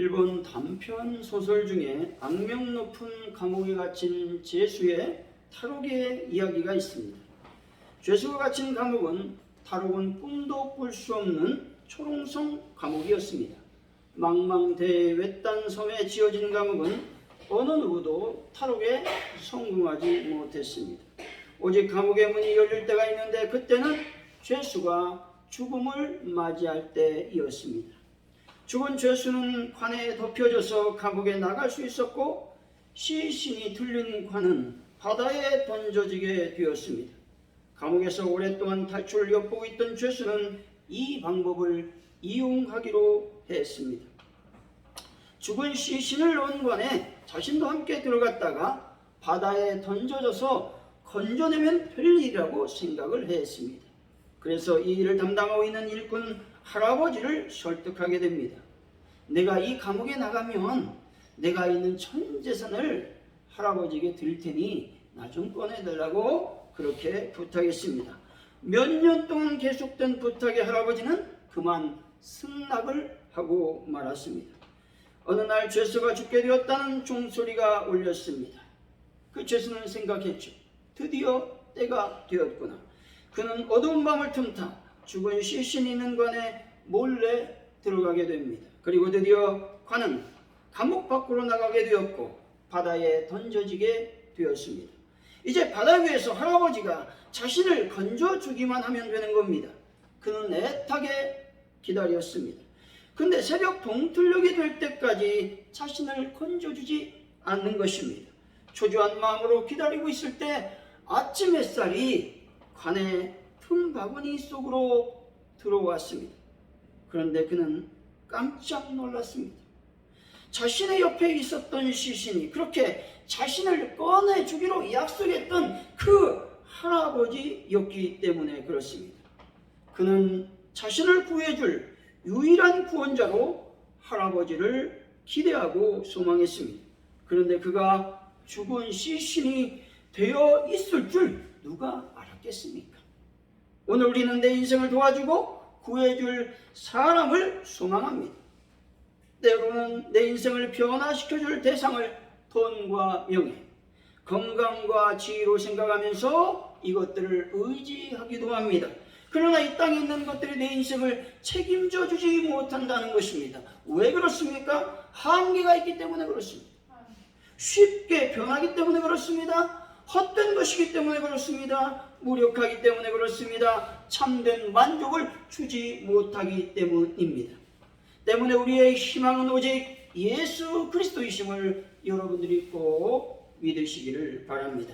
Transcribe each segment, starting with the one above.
일본 단편 소설 중에 악명 높은 감옥에 갇힌 죄수의 탈옥의 이야기가 있습니다. 죄수가 갇힌 감옥은 탈옥은 꿈도 꿀 수 없는 초롱성 감옥이었습니다. 망망대해 외딴 섬에 지어진 감옥은 어느 누구도 탈옥에 성공하지 못했습니다. 오직 감옥의 문이 열릴 때가 있는데 그때는 죄수가 죽음을 맞이할 때이었습니다. 죽은 죄수는 관에 덮여져서 감옥에 나갈 수 있었고 시신이 들린 관은 바다에 던져지게 되었습니다. 감옥에서 오랫동안 탈출을 엿보고 있던 죄수는 이 방법을 이용하기로 했습니다. 죽은 시신을 넣은 관에 자신도 함께 들어갔다가 바다에 던져져서 건져내면 될 일이라고 생각을 했습니다. 그래서 이 일을 담당하고 있는 일꾼 할아버지를 설득하게 됩니다. 내가 이 감옥에 나가면 내가 있는 전 재산을 할아버지에게 드릴 테니 나 좀 꺼내달라고 그렇게 부탁했습니다. 몇 년 동안 계속된 부탁에 할아버지는 그만 승낙을 하고 말았습니다. 어느 날 죄수가 죽게 되었다는 종소리가 울렸습니다. 그 죄수는 생각했죠. 드디어 때가 되었구나. 그는 어두운 밤을 틈타 죽은 시신이 있는 관에 몰래 들어가게 됩니다. 그리고 드디어 관은 감옥 밖으로 나가게 되었고 바다에 던져지게 되었습니다. 이제 바다 위에서 할아버지가 자신을 건져주기만 하면 되는 겁니다. 그는 애타게 기다렸습니다. 근데 새벽 동틀녘이 될 때까지 자신을 건져주지 않는 것입니다. 초조한 마음으로 기다리고 있을 때 아침 햇살이 관의 틈 바구니 속으로 들어왔습니다. 그런데 그는 깜짝 놀랐습니다. 자신의 옆에 있었던 시신이 그렇게 자신을 꺼내주기로 약속했던 그 할아버지였기 때문에 그렇습니다. 그는 자신을 구해줄 유일한 구원자로 할아버지를 기대하고 소망했습니다. 그런데 그가 죽은 시신이 되어 있을 줄 누가 알았겠습니까? 오늘 우리는 내 인생을 도와주고 구해줄 사람을 소망합니다. 때로는 내 인생을 변화시켜줄 대상을 돈과 명예, 건강과 지위로 생각하면서 이것들을 의지하기도 합니다. 그러나 이 땅에 있는 것들이 내 인생을 책임져 주지 못한다는 것입니다. 왜 그렇습니까? 한계가 있기 때문에 그렇습니다. 쉽게 변하기 때문에 그렇습니다. 헛된 것이기 때문에 그렇습니다. 무력하기 때문에 그렇습니다. 참된 만족을 주지 못하기 때문입니다. 때문에 우리의 희망은 오직 예수 그리스도이심을 여러분들이 꼭 믿으시기를 바랍니다.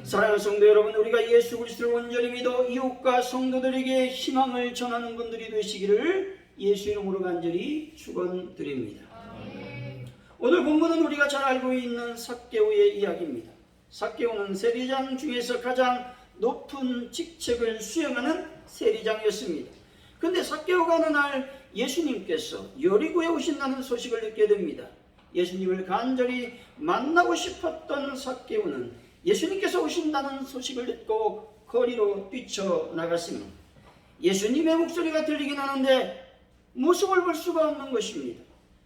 사랑하는 성도 여러분, 우리가 예수 그리스도를 온전히 믿어 이웃과 성도들에게 희망을 전하는 분들이 되시기를 예수 이름으로 간절히 축원드립니다. 오늘 본문은 우리가 잘 알고 있는 삭개오의 이야기입니다. 삭개오는 세리장 중에서 가장 높은 직책을 수행하는 세리장이었습니다. 그런데 삭개오가 어느 날 예수님께서 여리고에 오신다는 소식을 듣게 됩니다. 예수님을 간절히 만나고 싶었던 삭개오는 예수님께서 오신다는 소식을 듣고 거리로 뛰쳐나갔습니다. 예수님의 목소리가 들리긴 하는데 모습을 볼 수가 없는 것입니다.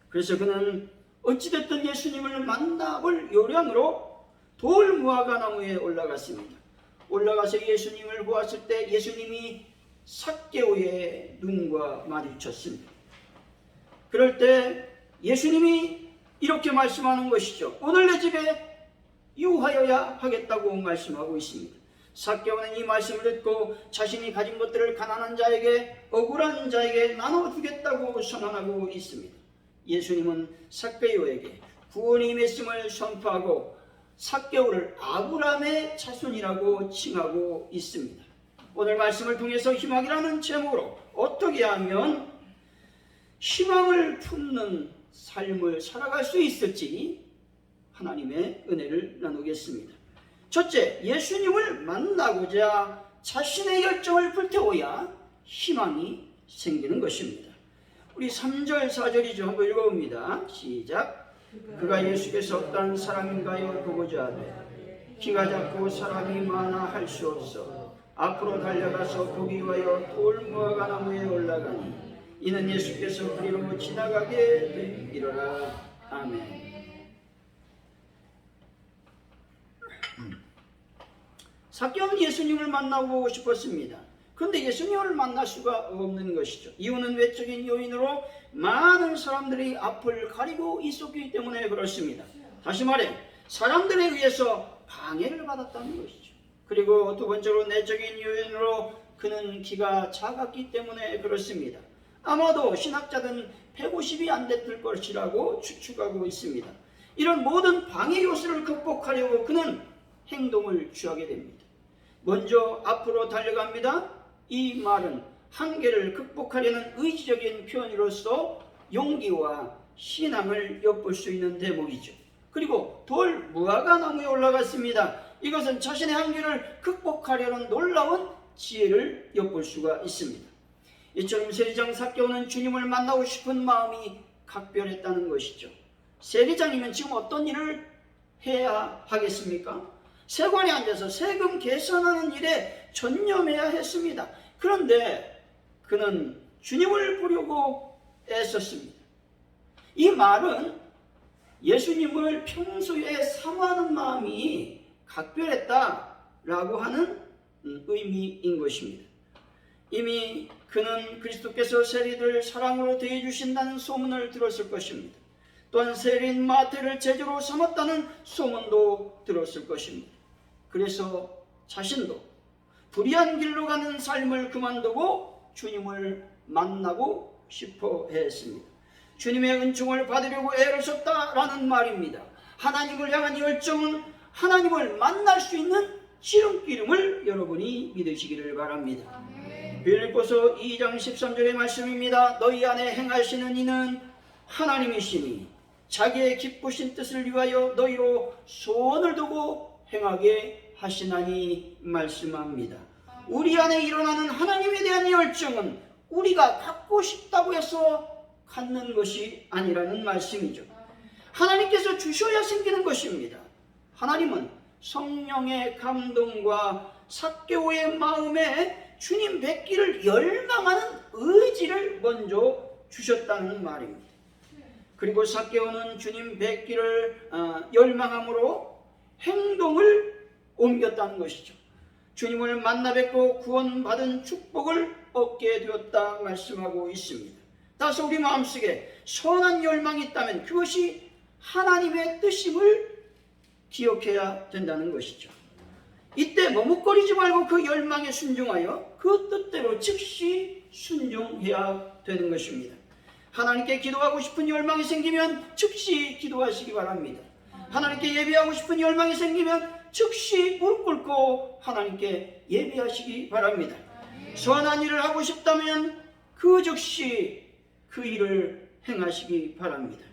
그래서 그는 어찌됐든 예수님을 만나볼 요량으로 돌 무화과 나무에 올라갔습니다. 올라가서 예수님을 보았을 때 예수님이 삭개오의 눈과 마주쳤습니다. 그럴 때 예수님이 이렇게 말씀하는 것이죠. 오늘 내 집에 유하여야 하겠다고 말씀하고 있습니다. 삭개오는 이 말씀을 듣고 자신이 가진 것들을 가난한 자에게, 억울한 자에게 나눠주겠다고 선언하고 있습니다. 예수님은 삭개오에게 구원의 임했음을 선포하고 삭개오를 아브라함의 자손이라고 칭하고 있습니다. 오늘 말씀을 통해서 희망이라는 제목으로 어떻게 하면 희망을 품는 삶을 살아갈 수 있을지 하나님의 은혜를 나누겠습니다. 첫째, 예수님을 만나고자 자신의 열정을 불태워야 희망이 생기는 것입니다. 우리 3절 4절이죠. 한번 읽어봅니다. 시작. 그가 예수께서 어떤 사람인가요? 보고자 하되 키가 작고 사람이 많아 할 수 없어 앞으로 달려가서 보기 위하여 돌무화과 나무에 올라가니 이는 예수께서 그리로 지나가게 되리라. 아멘. 삭개오는 예수님을 만나고 싶었습니다. 그런데 예수님을 만날 수가 없는 것이죠. 이유는 외적인 요인으로 많은 사람들이 앞을 가리고 있었기 때문에 그렇습니다. 다시 말해 사람들에 의해서 방해를 받았다는 것이죠. 그리고 두 번째로 내적인 요인으로 그는 키가 작았기 때문에 그렇습니다. 아마도 신학자들은 150이 안 됐을 것이라고 추측하고 있습니다. 이런 모든 방해 요소를 극복하려고 그는 행동을 취하게 됩니다. 먼저 앞으로 달려갑니다. 이 말은 한계를 극복하려는 의지적인 표현으로서 용기와 신앙을 엿볼 수 있는 대목이죠. 그리고 돌 무화과 나무에 올라갔습니다. 이것은 자신의 한계를 극복하려는 놀라운 지혜를 엿볼 수가 있습니다. 이처럼 세리장 삭개오는 주님을 만나고 싶은 마음이 각별했다는 것이죠. 세리장이면 지금 어떤 일을 해야 하겠습니까? 세관에 앉아서 세금 계산하는 일에 전념해야 했습니다. 그런데 그는 주님을 보려고 애썼습니다. 이 말은 예수님을 평소에 사모하는 마음이 각별했다라고 하는 의미인 것입니다. 이미 그는 그리스도께서 세리들 사랑으로 대해주신다는 소문을 들었을 것입니다. 또한 세리인 마태를 제자로 삼았다는 소문도 들었을 것입니다. 그래서 자신도 불의한 길로 가는 삶을 그만두고 주님을 만나고 싶어 했습니다. 주님의 은총을 받으려고 애를 썼다라는 말입니다. 하나님을 향한 열정은 하나님을 만날 수 있는 지름길임을 여러분이 믿으시기를 바랍니다. 빌립보서 2장 13절의 말씀입니다. 너희 안에 행하시는 이는 하나님이시니 자기의 기쁘신 뜻을 위하여 너희로 소원을 두고 행하게 하시나니 말씀합니다. 우리 안에 일어나는 하나님에 대한 열정은 우리가 갖고 싶다고 해서 갖는 것이 아니라는 말씀이죠. 하나님께서 주셔야 생기는 것입니다. 하나님은 성령의 감동과 삭개오의 마음에 주님 뵙기를 열망하는 의지를 먼저 주셨다는 말입니다. 그리고 삭개오는 주님 뵙기를 열망함으로 행동을 옮겼다는 것이죠. 주님을 만나 뵙고 구원받은 축복을 얻게 되었다 말씀하고 있습니다. 따라서 우리 마음속에 선한 열망이 있다면 그것이 하나님의 뜻임을 기억해야 된다는 것이죠. 이때 머뭇거리지 말고 그 열망에 순종하여 그 뜻대로 즉시 순종해야 되는 것입니다. 하나님께 기도하고 싶은 열망이 생기면 즉시 기도하시기 바랍니다. 하나님께 예배하고 싶은 열망이 생기면 즉시 무릎 꿇고 하나님께 예배하시기 바랍니다. 선한 일을 하고 싶다면 그 즉시 그 일을 행하시기 바랍니다.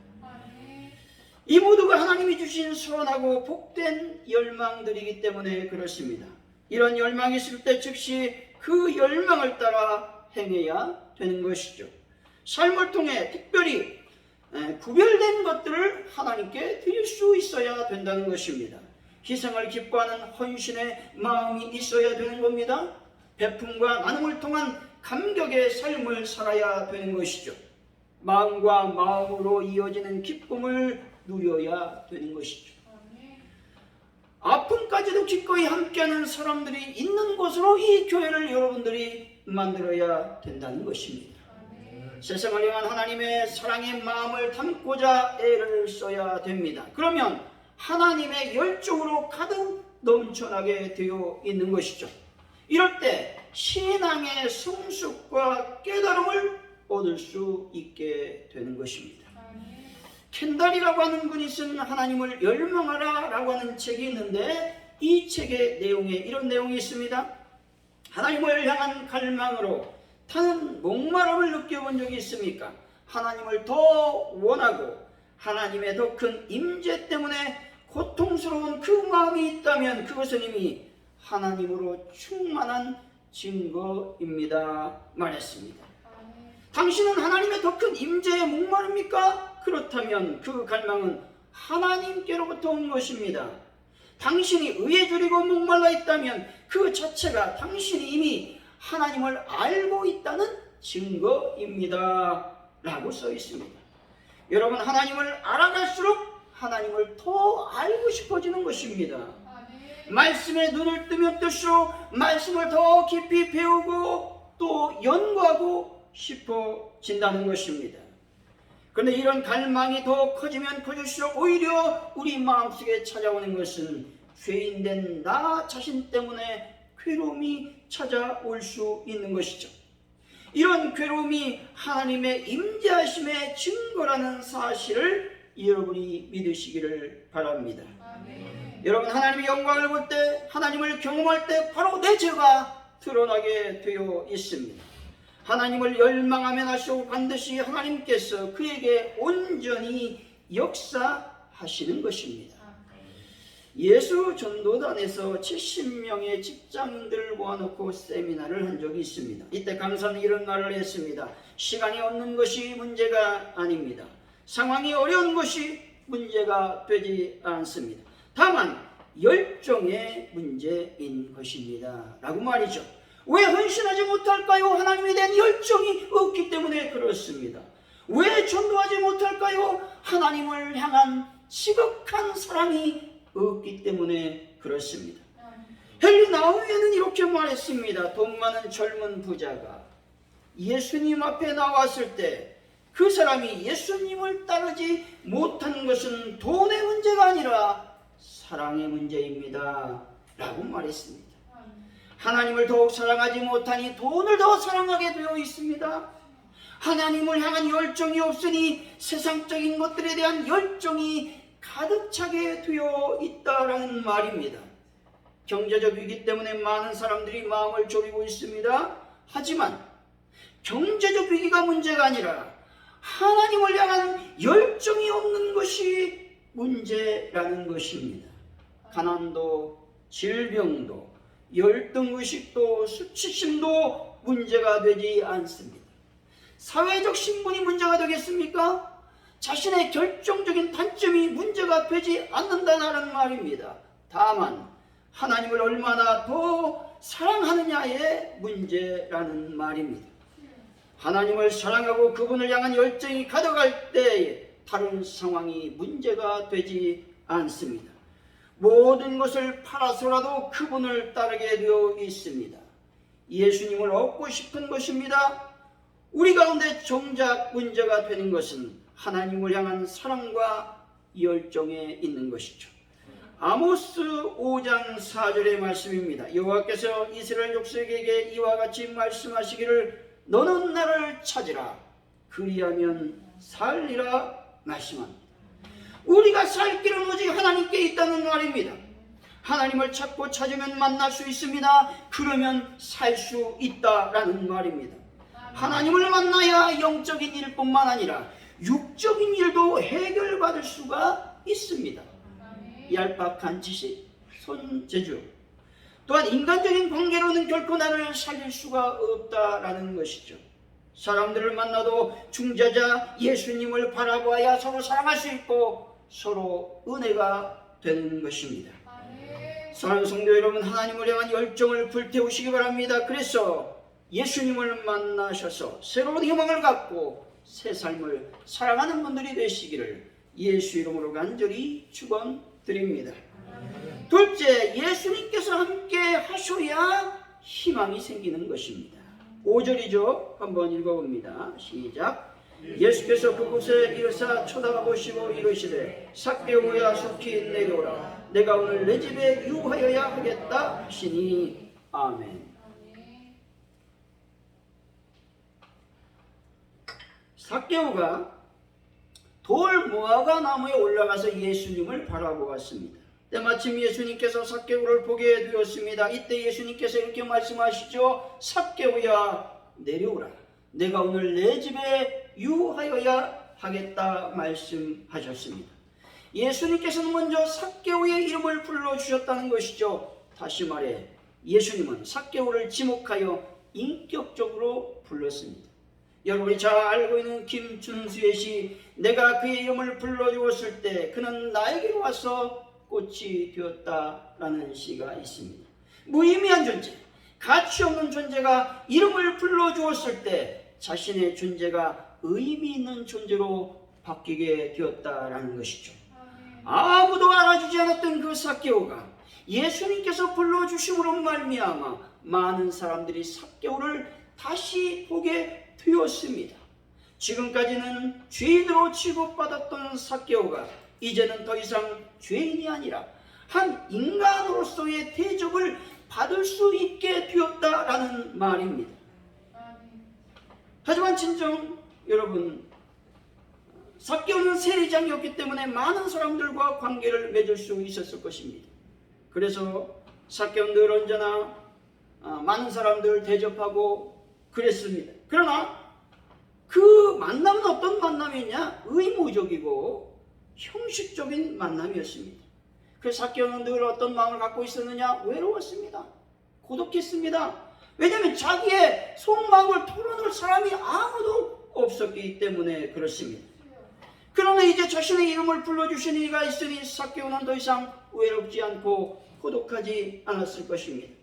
이 모두가 하나님이 주신 선하고 복된 열망들이기 때문에 그렇습니다. 이런 열망이 있을 때 즉시 그 열망을 따라 행해야 되는 것이죠. 삶을 통해 특별히 구별된 것들을 하나님께 드릴 수 있어야 된다는 것입니다. 희생을 기뻐하는 헌신의 마음이 있어야 되는 겁니다. 베품과 나눔을 통한 감격의 삶을 살아야 되는 것이죠. 마음과 마음으로 이어지는 기쁨을 누려야 되는 것이죠. 아픔까지도 기꺼이 함께하는 사람들이 있는 곳으로 이 교회를 여러분들이 만들어야 된다는 것입니다. 세상을 향한 하나님의 사랑의 마음을 담고자 애를 써야 됩니다. 그러면 하나님의 열정으로 가득 넘쳐나게 되어 있는 것이죠. 이럴 때 신앙의 성숙과 깨달음을 얻을 수 있게 되는 것입니다. 켄달이라고 하는 분이 쓴 하나님을 열망하라 라고 하는 책이 있는데 이 책의 내용에 이런 내용이 있습니다. 하나님을 향한 갈망으로 타는 목마름을 느껴본 적이 있습니까? 하나님을 더 원하고 하나님의 더 큰 임재 때문에 고통스러운 그 마음이 있다면 그것은 이미 하나님으로 충만한 증거입니다 말했습니다. 당신은 하나님의 더 큰 임재에 목마릅니까? 그렇다면 그 갈망은 하나님께로부터 온 것입니다. 당신이 의에 줄이고 목말라 있다면 그 자체가 당신이 이미 하나님을 알고 있다는 증거입니다 라고 써 있습니다. 여러분, 하나님을 알아갈수록 하나님을 더 알고 싶어지는 것입니다. 말씀에 눈을 뜨면 뜰수록 말씀을 더 깊이 배우고 또 연구하고 싶어진다는 것입니다. 그런데 이런 갈망이 더 커지면 커질수록 오히려 우리 마음속에 찾아오는 것은 죄인된 나 자신 때문에 괴로움이 찾아올 수 있는 것이죠. 이런 괴로움이 하나님의 임재하심의 증거라는 사실을 여러분이 믿으시기를 바랍니다. 여러분, 하나님의 영광을 볼 때, 하나님을 경험할 때 바로 내 죄가 드러나게 되어 있습니다. 하나님을 열망하면 할수록 반드시 하나님께서 그에게 온전히 역사하시는 것입니다. 예수 전도단에서 70명의 직장인들을 모아놓고 세미나를 한 적이 있습니다. 이때 강사는 이런 말을 했습니다. 시간이 없는 것이 문제가 아닙니다. 상황이 어려운 것이 문제가 되지 않습니다. 다만 열정의 문제인 것입니다 라고 말이죠. 왜 헌신하지 못할까요? 하나님에 대한 열정이 없기 때문에 그렇습니다. 왜 전도하지 못할까요? 하나님을 향한 지극한 사랑이 없기 때문에 그렇습니다. 헨리 나우에는 이렇게 말했습니다. 돈 많은 젊은 부자가 예수님 앞에 나왔을 때 그 사람이 예수님을 따르지 못한 것은 돈의 문제가 아니라 사랑의 문제입니다 라고 말했습니다. 하나님을 더욱 사랑하지 못하니 돈을 더 사랑하게 되어 있습니다. 하나님을 향한 열정이 없으니 세상적인 것들에 대한 열정이 가득 차게 되어 있다라는 말입니다. 경제적 위기 때문에 많은 사람들이 마음을 졸이고 있습니다. 하지만 경제적 위기가 문제가 아니라 하나님을 향한 열정이 없는 것이 문제라는 것입니다. 가난도, 질병도, 열등의식도, 수치심도 문제가 되지 않습니다. 사회적 신분이 문제가 되겠습니까? 자신의 결정적인 단점이 문제가 되지 않는다는 말입니다. 다만 하나님을 얼마나 더 사랑하느냐의 문제라는 말입니다. 하나님을 사랑하고 그분을 향한 열정이 가득할 때에 다른 상황이 문제가 되지 않습니다. 모든 것을 팔아서라도 그분을 따르게 되어 있습니다. 예수님을 얻고 싶은 것입니다. 우리 가운데 정작 문제가 되는 것은 하나님을 향한 사랑과 열정에 있는 것이죠. 아모스 5장 4절의 말씀입니다. 여호와께서 이스라엘 족속에게 이와 같이 말씀하시기를 너는 나를 찾으라 그리하면 살리라 말씀합니다. 우리가 살 길은 오직 하나님께 있다는 말입니다. 하나님을 찾고 찾으면 만날 수 있습니다. 그러면 살 수 있다라는 말입니다. 하나님을 만나야 영적인 일뿐만 아니라 육적인 일도 해결받을 수가 있습니다. 얄팍한 지식, 손재주, 또한 인간적인 관계로는 결코 나를 살릴 수가 없다라는 것이죠. 사람들을 만나도 중재자 예수님을 바라보아야 서로 사랑할 수 있고 서로 은혜가 되는 것입니다. 사랑하는 성도 여러분, 하나님을 향한 열정을 불태우시기 바랍니다. 그래서 예수님을 만나셔서 새로운 희망을 갖고 새 삶을 살아가는 분들이 되시기를 예수 이름으로 간절히 축원드립니다. 둘째, 예수님께서 함께 하셔야 희망이 생기는 것입니다. 5절이죠. 한번 읽어봅니다. 시작. 예수께서 그곳에 이르사 쳐다보시고 이르시되 삭개오야 속히 내려오라 내가 오늘 내 집에 유하여야 하겠다 하시니 아멘. 삭개오가 돌 무화과 나무에 올라가서 예수님을 바라보았습니다. 때마침 예수님께서 삭개오를 보게 되었습니다. 이때 예수님께서 이렇게 말씀하시죠. 삭개오야 내려오라 내가 오늘 내 집에 유하여야 하겠다 말씀하셨습니다. 예수님께서는 먼저 삭개오의 이름을 불러주셨다는 것이죠. 다시 말해 예수님은 삭개오를 지목하여 인격적으로 불렀습니다. 여러분이 잘 알고 있는 김춘수의 시 내가 그의 이름을 불러주었을 때 그는 나에게로 와서 꽃이 되었다라는 시가 있습니다. 무의미한 존재, 가치 없는 존재가 이름을 불러주었을 때 자신의 존재가 의미 있는 존재로 바뀌게 되었다라는 것이죠. 아무도 알아주지 않았던 그 삭개오가 예수님께서 불러주심으로 말미암아 많은 사람들이 삭개오를 다시 보게 되었습니다. 지금까지는 죄인으로 취급받았던 삭개오가 이제는 더 이상 죄인이 아니라 한 인간으로서의 대접을 받을 수 있게 되었다라는 말입니다. 하지만 진정 여러분, 삭개오는 세리장이었기 때문에 많은 사람들과 관계를 맺을 수 있었을 것입니다. 그래서 삭개오는 늘 언제나 많은 사람들을 대접하고 그랬습니다. 그러나 그 만남은 어떤 만남이냐? 의무적이고 형식적인 만남이었습니다. 그래서 삭개오는 늘 어떤 마음을 갖고 있었느냐? 외로웠습니다. 고독했습니다. 왜냐하면 자기의 속마음을 털어놓을 사람이 아무도 없었기 때문에 그렇습니다. 그러나 이제 자신의 이름을 불러주신 이가 있으니 삭개오는 더 이상 외롭지 않고 고독하지 않았을 것입니다.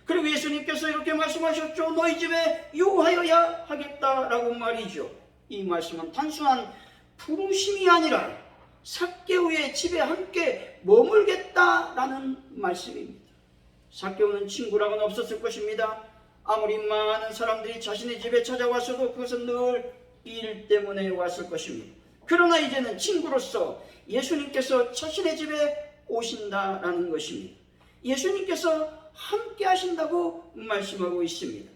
그리고 예수님께서 이렇게 말씀하셨죠. 너희 집에 유하여야 하겠다라고 말이죠. 이 말씀은 단순한 부르심이 아니라 삭개오의 집에 함께 머물겠다라는 말씀입니다. 삭개오는 친구라고는 없었을 것입니다. 아무리 많은 사람들이 자신의 집에 찾아왔어도 그것은 늘 일 때문에 왔을 것입니다. 그러나 이제는 친구로서 예수님께서 자신의 집에 오신다라는 것입니다. 예수님께서 함께 하신다고 말씀하고 있습니다.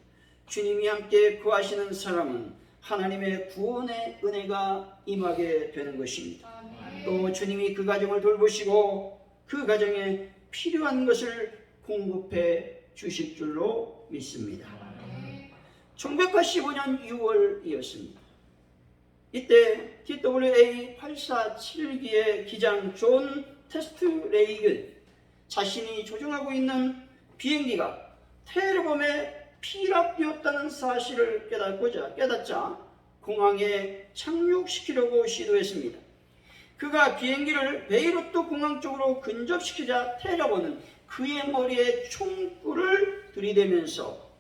주님이 함께 구하시는 사람은 하나님의 구원의 은혜가 임하게 되는 것입니다. 또 주님이 그 가정을 돌보시고 그 가정에 필요한 것을 공급해 주실 줄로 믿습니다. 1985년 6월이었습니다. 이때 TWA 847기의 기장 존 테스트레이건 자신이 조종하고 있는 비행기가 테러범에 피랍되었다는 사실을 깨닫자 공항에 착륙시키려고 시도했습니다. 그가 비행기를 베이루트 공항 쪽으로 근접시키자 테러범은 그의 머리에 총구를 들이대면서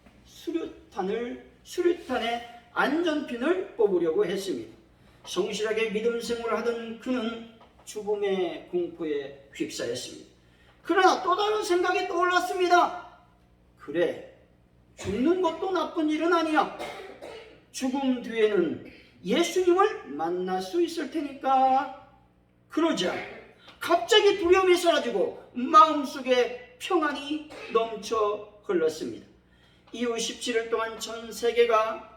수류탄의 안전핀을 뽑으려고 했습니다. 성실하게 믿음 생활을 하던 그는 죽음의 공포에 휩싸였습니다. 그러나 또 다른 생각이 떠올랐습니다. 그래, 죽는 것도 나쁜 일은 아니야. 죽음 뒤에는 예수님을 만날 수 있을 테니까. 그러자 갑자기 두려움이 사라지고 마음속에 평안이 넘쳐 흘렀습니다. 이후 17일 동안 전 세계가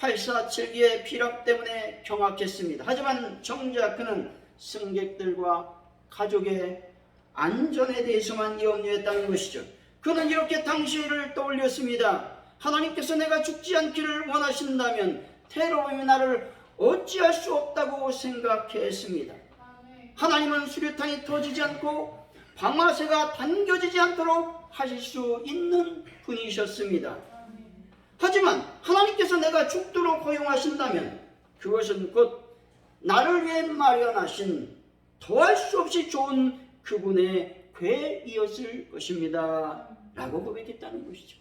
847기의 피랍 때문에 경악했습니다. 하지만 정작 그는 승객들과 가족의 안전에 대해서만 염려했다는 것이죠. 그는 이렇게 당시를 떠올렸습니다. 하나님께서 내가 죽지 않기를 원하신다면 테러범이 나를 어찌할 수 없다고 생각했습니다. 하나님은 수류탄이 터지지 않고 방아쇠가 당겨지지 않도록 하실 수 있는 분이셨습니다. 하지만 하나님께서 내가 죽도록 허용하신다면 그것은 곧 나를 위해 마련하신 더할 수 없이 좋은 그분의 궤이었을 것입니다 라고 고백했다는 것이죠.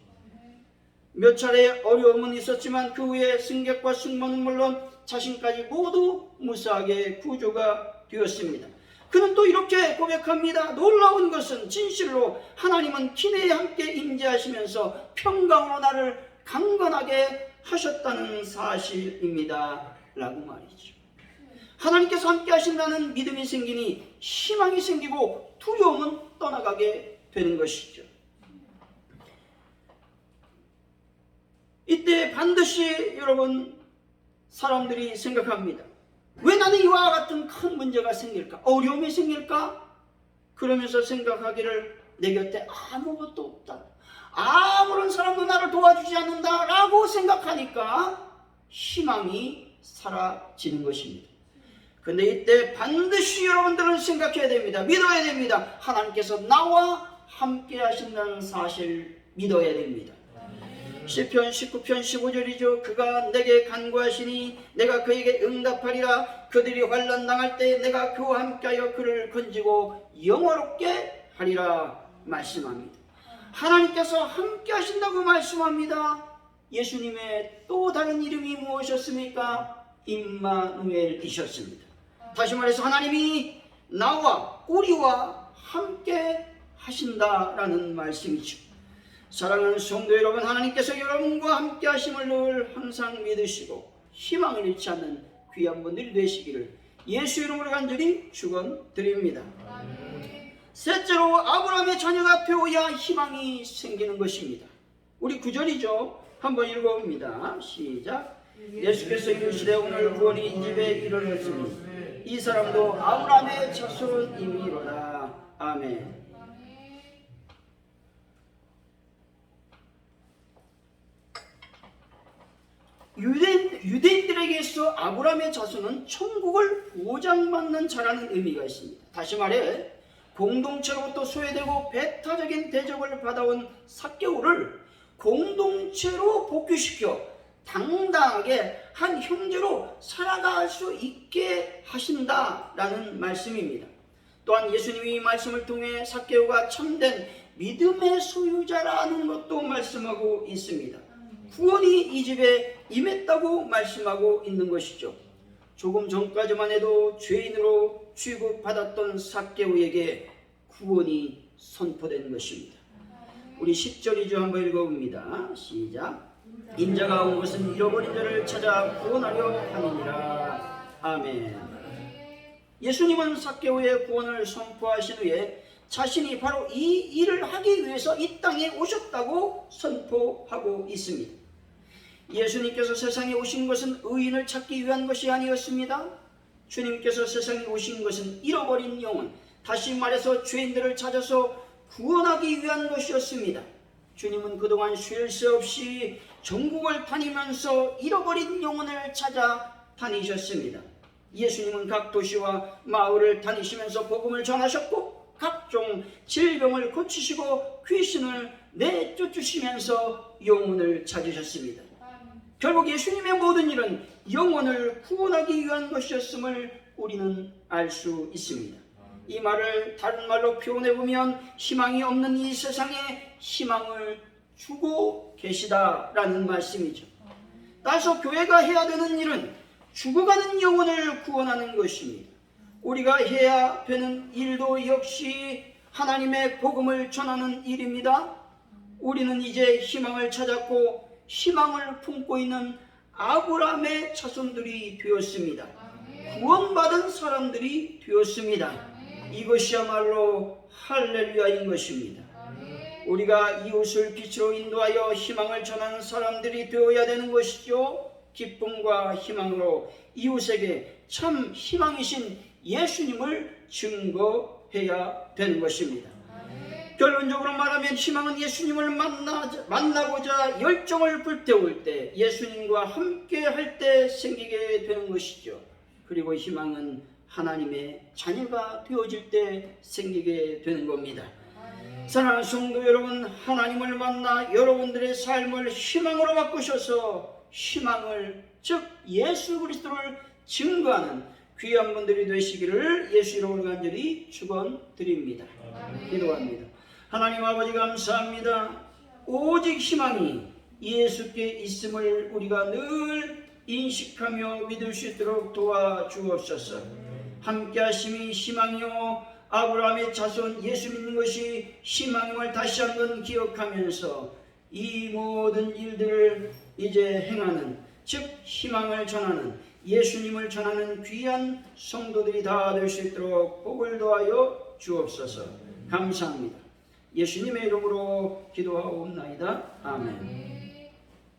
몇 차례 어려움은 있었지만 그 후에 승객과 승무원은 물론 자신까지 모두 무사하게 구조가 되었습니다. 그는 또 이렇게 고백합니다. 놀라운 것은 진실로 하나님은 기내에 함께 임재하시면서 평강으로 나를 강건하게 하셨다는 사실입니다 라고 말이죠. 하나님께서 함께 하신다는 믿음이 생기니 희망이 생기고 두려움은 떠나가게 되는 것이죠. 이때 반드시 여러분 사람들이 생각합니다. 왜 나는 이와 같은 큰 문제가 생길까? 어려움이 생길까? 그러면서 생각하기를 내 곁에 아무것도 없다. 아무런 사람도 나를 도와주지 않는다 라고 생각하니까 희망이 사라지는 것입니다. 근데 이때 반드시 여러분들은 생각해야 됩니다. 믿어야 됩니다. 하나님께서 나와 함께 하신다는 사실 믿어야 됩니다. 시편 19편 15절이죠. 그가 내게 간구하시니 내가 그에게 응답하리라. 그들이 환난 당할 때 내가 그와 함께하여 그를 건지고 영화롭게 하리라 말씀합니다. 하나님께서 함께 하신다고 말씀합니다. 예수님의 또 다른 이름이 무엇이었습니까? 임마누엘이셨습니다. 다시 말해서 하나님이 나와 우리와 함께 하신다라는 말씀이죠. 사랑하는 성도 여러분, 하나님께서 여러분과 함께 하심을 늘 항상 믿으시고 희망을 잃지 않는 귀한 분들이 되시기를 예수 이름으로 간절히 축원드립니다. 셋째로, 아브라함의 자녀가 되어야 희망이 생기는 것입니다. 우리 9절이죠. 한번 읽어봅니다. 시작. 예수께서 이르시되 오늘 구원이 이 집에 이르렀으니 이 사람도 아브라함의 자손이니로다. 아멘. 유대인들에게서 아브라함의 자손은 천국을 보장받는 자라는 의미가 있습니다. 다시 말해 공동체로부터 소외되고 배타적인 대접을 받아온 삭개오를 공동체로 복귀시켜 당당하게 한 형제로 살아갈 수 있게 하신다라는 말씀입니다. 또한 예수님이 이 말씀을 통해 삭개오가 참된 믿음의 소유자라는 것도 말씀하고 있습니다. 구원이 이 집에 임했다고 말씀하고 있는 것이죠. 조금 전까지만 해도 죄인으로 취급받았던 삭개오에게 구원이 선포된 것입니다. 우리 10절이죠. 한번 읽어봅니다. 시작. 인자가 온 것은 잃어버린 자를 찾아 구원하려 함이니라. 아멘. 예수님은 삭개오의 구원을 선포하신 후에 자신이 바로 이 일을 하기 위해서 이 땅에 오셨다고 선포하고 있습니다. 예수님께서 세상에 오신 것은 의인을 찾기 위한 것이 아니었습니다. 주님께서 세상에 오신 것은 잃어버린 영혼, 다시 말해서 죄인들을 찾아서 구원하기 위한 것이었습니다. 주님은 그동안 쉴 새 없이 전국을 다니면서 잃어버린 영혼을 찾아 다니셨습니다. 예수님은 각 도시와 마을을 다니시면서 복음을 전하셨고 각종 질병을 고치시고 귀신을 내쫓으시면서 영혼을 찾으셨습니다. 결국 예수님의 모든 일은 영혼을 구원하기 위한 것이었음을 우리는 알 수 있습니다. 이 말을 다른 말로 표현해보면 희망이 없는 이 세상에 희망을 주고 계시다라는 말씀이죠. 따라서 교회가 해야 되는 일은 죽어가는 영혼을 구원하는 것입니다. 우리가 해야 되는 일도 역시 하나님의 복음을 전하는 일입니다. 우리는 이제 희망을 찾았고 희망을 품고 있는 아브라함의 자손들이 되었습니다. 구원받은 사람들이 되었습니다. 이것이야말로 할렐루야인 것입니다. 우리가 이웃을 빛으로 인도하여 희망을 전하는 사람들이 되어야 되는 것이죠. 기쁨과 희망으로 이웃에게 참 희망이신 예수님을 증거해야 되는 것입니다. 결론적으로 말하면 희망은 예수님을 만나고자 열정을 불태울 때, 예수님과 함께 할 때 생기게 되는 것이죠. 그리고 희망은 하나님의 자녀가 되어질 때 생기게 되는 겁니다. 사랑하는 성도 여러분, 하나님을 만나 여러분들의 삶을 희망으로 바꾸셔서 희망을, 즉 예수 그리스도를 증거하는 귀한 분들이 되시기를 예수 이름으로 간절히 축원드립니다. 기도합니다. 하나님 아버지 감사합니다. 오직 희망이 예수께 있음을 우리가 늘 인식하며 믿을 수 있도록 도와주옵소서. 함께 하심이 희망이요 아브라함의 자손 예수 믿는 것이 희망임을 다시 한번 기억하면서 이 모든 일들을 이제 행하는, 즉 희망을 전하는, 예수님을 전하는 귀한 성도들이 다 될 수 있도록 복을 더하여 주옵소서. 감사합니다. 예수님의 이름으로 기도하옵나이다. 아멘.